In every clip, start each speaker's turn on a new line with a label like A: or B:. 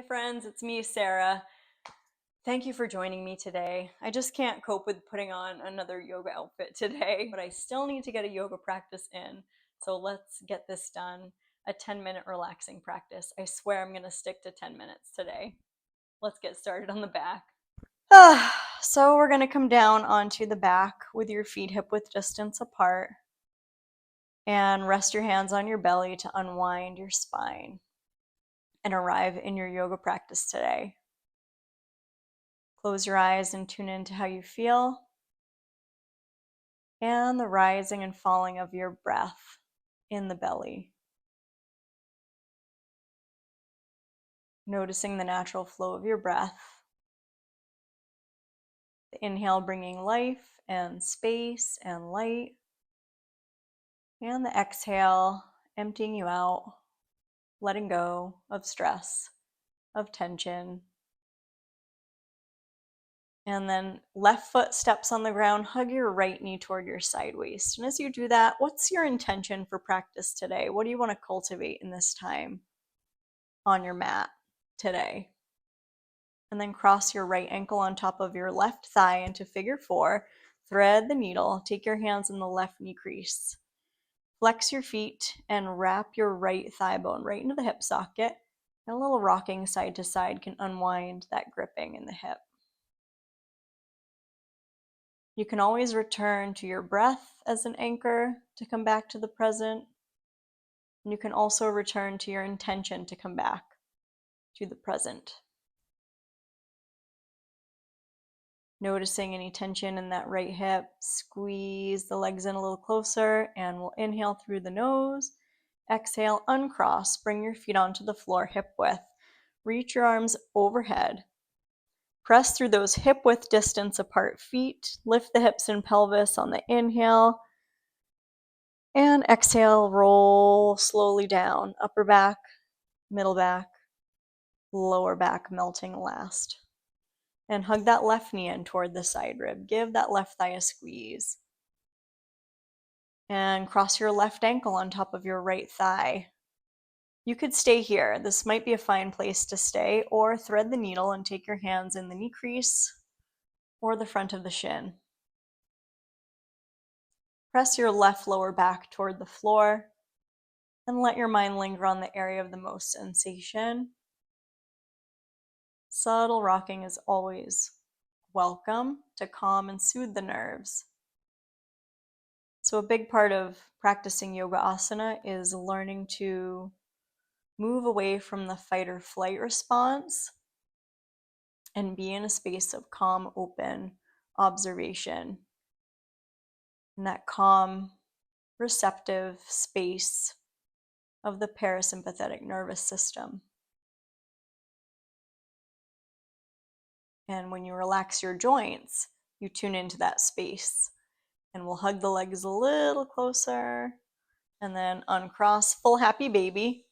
A: Hi friends, it's me, Sarah. Thank you for joining me today. I just can't cope with putting on another yoga outfit today, but I still need to get a yoga practice in. So let's get this done. A 10-minute relaxing practice. I swear I'm gonna stick to 10 minutes today. Let's get started on the back. So we're gonna come down onto the back with your feet hip width distance apart and rest your hands on your belly to unwind your spine and arrive in your yoga practice today. Close your eyes and tune into how you feel and the rising and falling of your breath in the belly. Noticing the natural flow of your breath. The inhale bringing life and space and light. And the exhale emptying you out, letting go of stress, of tension. And then left foot steps on the ground, hug your right knee toward your side waist. And as you do that, what's your intention for practice today? What do you want to cultivate in this time on your mat today? And then cross your right ankle on top of your left thigh into figure four. Thread the needle, take your hands in the left knee crease. Flex your feet and wrap your right thigh bone right into the hip socket. And a little rocking side to side can unwind that gripping in the hip. You can always return to your breath as an anchor to come back to the present. And you can also return to your intention to come back to the present. Noticing any tension in that right hip, squeeze the legs in a little closer, and we'll inhale through the nose. Exhale, uncross, bring your feet onto the floor hip width. Reach your arms overhead. Press through those hip width distance apart feet. Lift the hips and pelvis on the inhale. And exhale, roll slowly down. Upper back, middle back, lower back melting last. And hug that left knee in toward the side rib. Give that left thigh a squeeze. And cross your left ankle on top of your right thigh. You could stay here. This might be a fine place to stay, or thread the needle and take your hands in the knee crease or the front of the shin. Press your left lower back toward the floor and let your mind linger on the area of the most sensation. Subtle rocking is always welcome to calm and soothe the nerves. So a big part of practicing yoga asana is learning to move away from the fight or flight response and be in a space of calm, open observation. In that calm, receptive space of the parasympathetic nervous system. And when you relax your joints, you tune into that space. And we'll hug the legs a little closer and then uncross, full happy baby,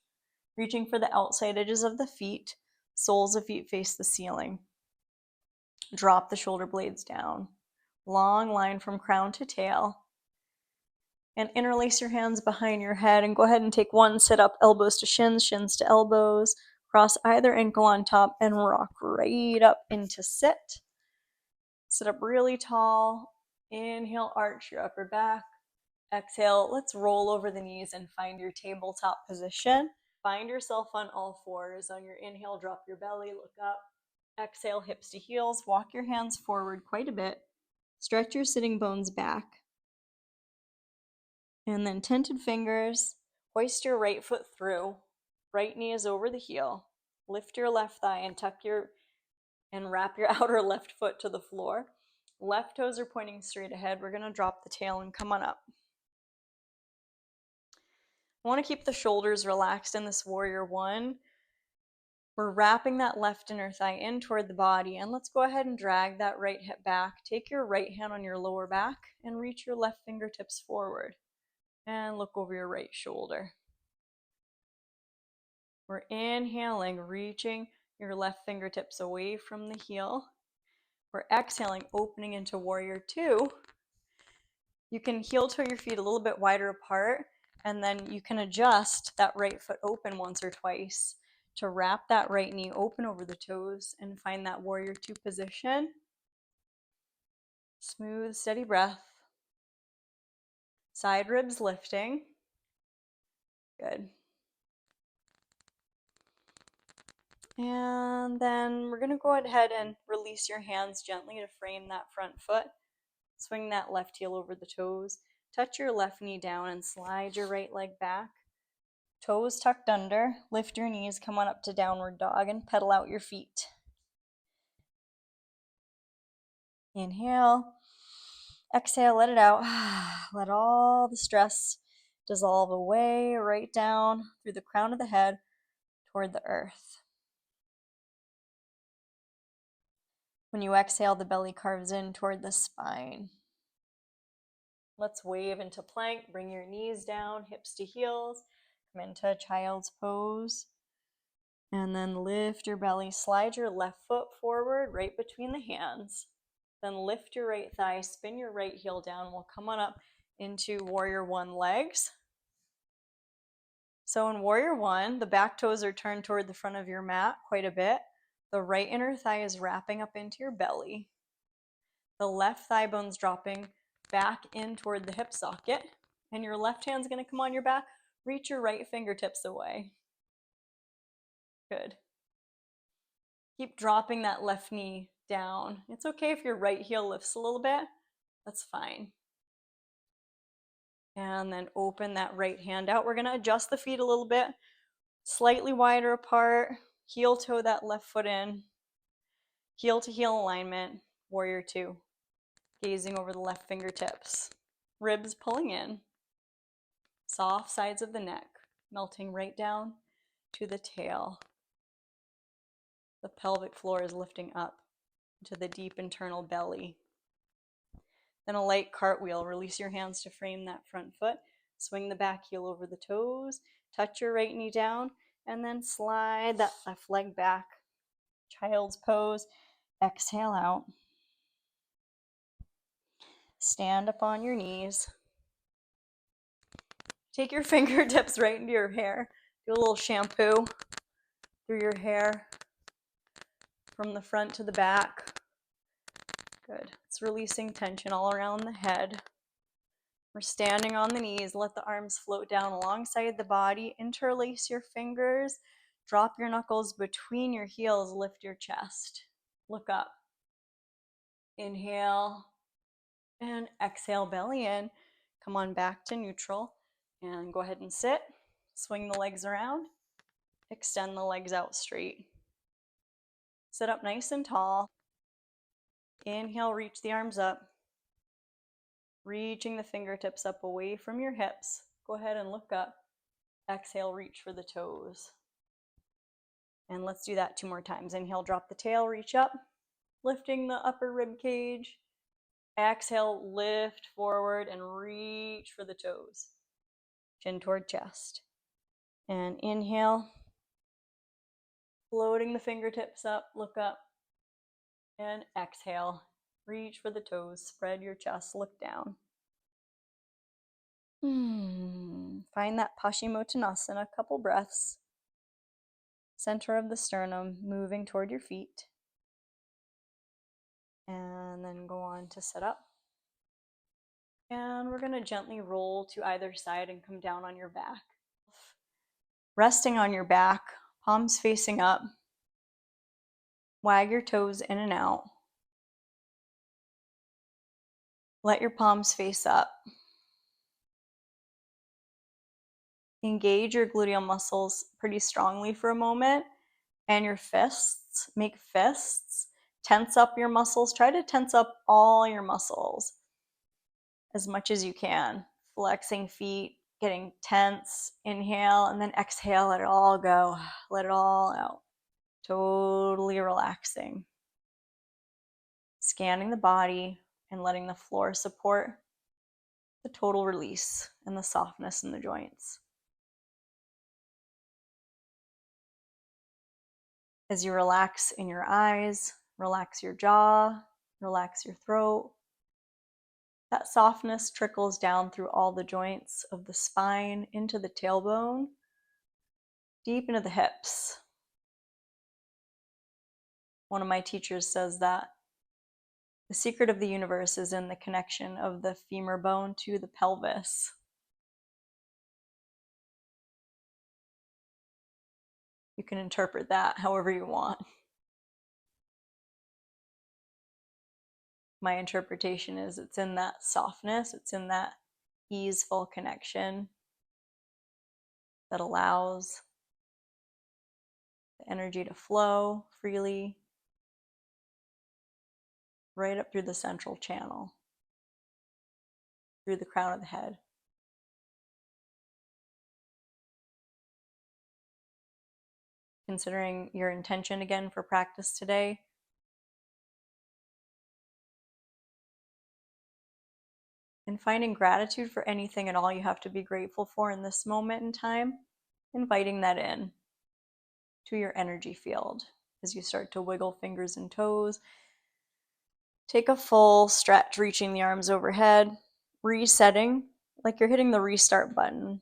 A: reaching for the outside edges of the feet, soles of feet face the ceiling. Drop the shoulder blades down. Long line from crown to tail. And interlace your hands behind your head and go ahead and take one sit up, elbows to shins, shins to elbows. Cross either ankle on top and rock right up into sit. Sit up really tall. Inhale, arch your upper back. Exhale, let's roll over the knees and find your tabletop position. Find yourself on all fours. On your inhale, drop your belly, look up. Exhale, hips to heels. Walk your hands forward quite a bit. Stretch your sitting bones back. And then tented fingers. Hoist your right foot through. Right knee is over the heel. Lift your left thigh and wrap your outer left foot to the floor. Left toes are pointing straight ahead. We're going to drop the tail and come on up. I want to keep the shoulders relaxed in this warrior one. We're wrapping that left inner thigh in toward the body, and let's go ahead and drag that right hip back. Take your right hand on your lower back and reach your left fingertips forward and look over your right shoulder. We're inhaling, reaching your left fingertips away from the heel. We're exhaling, opening into warrior two. You can heel toe your feet a little bit wider apart, and then you can adjust that right foot open once or twice to wrap that right knee open over the toes and find that warrior two position. Smooth, steady breath. Side ribs lifting. Good. And then we're going to go ahead and release your hands gently to frame that front foot. Swing that left heel over the toes. Touch your left knee down and slide your right leg back. Toes tucked under. Lift your knees, come on up to downward dog and pedal out your feet. Inhale. Exhale, let it out. Let all the stress dissolve away, right down through the crown of the head toward the earth. When you exhale, the belly carves in toward the spine. Let's wave into plank. Bring your knees down, hips to heels. Come into child's pose. And then lift your belly. Slide your left foot forward, right between the hands. Then lift your right thigh, spin your right heel down. We'll come on up into warrior one legs. So in warrior one, the back toes are turned toward the front of your mat quite a bit. The right inner thigh is wrapping up into your belly. The left thigh bone's dropping back in toward the hip socket. And your left hand's going to come on your back. Reach your right fingertips away. Good. Keep dropping that left knee down. It's okay if your right heel lifts a little bit. That's fine. And then open that right hand out. We're going to adjust the feet a little bit. Slightly wider apart. Heel toe that left foot in. Heel to heel alignment. Warrior two. Gazing over the left fingertips. Ribs pulling in. Soft sides of the neck. Melting right down to the tail. The pelvic floor is lifting up into the deep internal belly. Then a light cartwheel. Release your hands to frame that front foot. Swing the back heel over the toes. Touch your right knee down. And then slide that left leg back. Child's pose. Exhale out. Stand up on your knees. Take your fingertips right into your hair. Do a little shampoo through your hair from the front to the back. Good. It's releasing tension all around the head. We're standing on the knees. Let the arms float down alongside the body. Interlace your fingers. Drop your knuckles between your heels. Lift your chest. Look up. Inhale and exhale, belly in. Come on back to neutral and go ahead and sit. Swing the legs around. Extend the legs out straight. Sit up nice and tall. Inhale, reach the arms up. Reaching the fingertips up away from your hips. Go ahead and look up. Exhale, reach for the toes. And let's do that 2 more times. Inhale, drop the tail, reach up. Lifting the upper rib cage. Exhale, lift forward and reach for the toes. Chin toward chest. And inhale. Floating the fingertips up, look up. And exhale. Reach for the toes, spread your chest, look down. Find that Paschimottanasana, a couple breaths. Center of the sternum, moving toward your feet. And then go on to sit up. And we're going to gently roll to either side and come down on your back. Resting on your back, palms facing up. Wag your toes in and out. Let your palms face up. Engage your gluteal muscles pretty strongly for a moment. And your fists, make fists. Tense up your muscles. Try to tense up all your muscles as much as you can. Flexing feet, getting tense. Inhale and then exhale, let it all go. Let it all out. Totally relaxing. Scanning the body and letting the floor support the total release and the softness in the joints. As you relax in your eyes, relax your jaw, relax your throat. That softness trickles down through all the joints of the spine, into the tailbone, deep into the hips. One of my teachers says that the secret of the universe is in the connection of the femur bone to the pelvis. You can interpret that however you want. My interpretation is it's in that softness, it's in that easeful connection that allows the energy to flow freely right up through the central channel, through the crown of the head. Considering your intention again for practice today, and finding gratitude for anything and all you have to be grateful for in this moment in time, inviting that in to your energy field as you start to wiggle fingers and toes. Take a full stretch, reaching the arms overhead, resetting like you're hitting the restart button.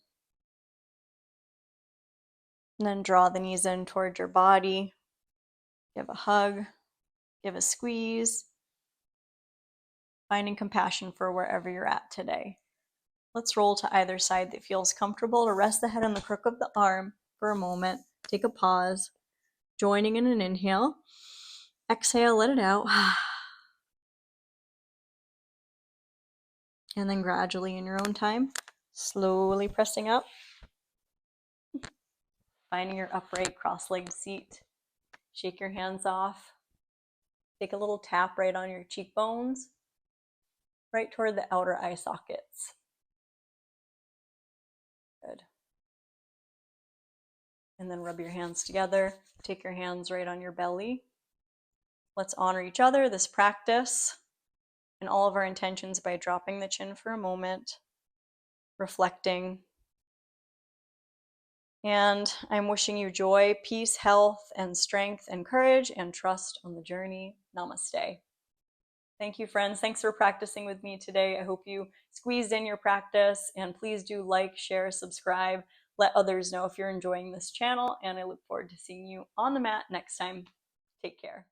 A: And then draw the knees in towards your body. Give a hug, give a squeeze, finding compassion for wherever you're at today. Let's roll to either side that feels comfortable to rest the head on the crook of the arm for a moment. Take a pause, joining in an inhale. Exhale, let it out. And then gradually in your own time, slowly pressing up. Finding your upright cross-legged seat. Shake your hands off. Take a little tap right on your cheekbones, right toward the outer eye sockets. Good. And then rub your hands together. Take your hands right on your belly. Let's honor each other, this practice, and all of our intentions by dropping the chin for a moment, reflecting. And I'm wishing you joy, peace, health, and strength, and courage, and trust on the journey. Namaste. Thank you, friends. Thanks for practicing with me today. I hope you squeezed in your practice, and please do like, share, subscribe. Let others know if you're enjoying this channel, and I look forward to seeing you on the mat next time. Take care.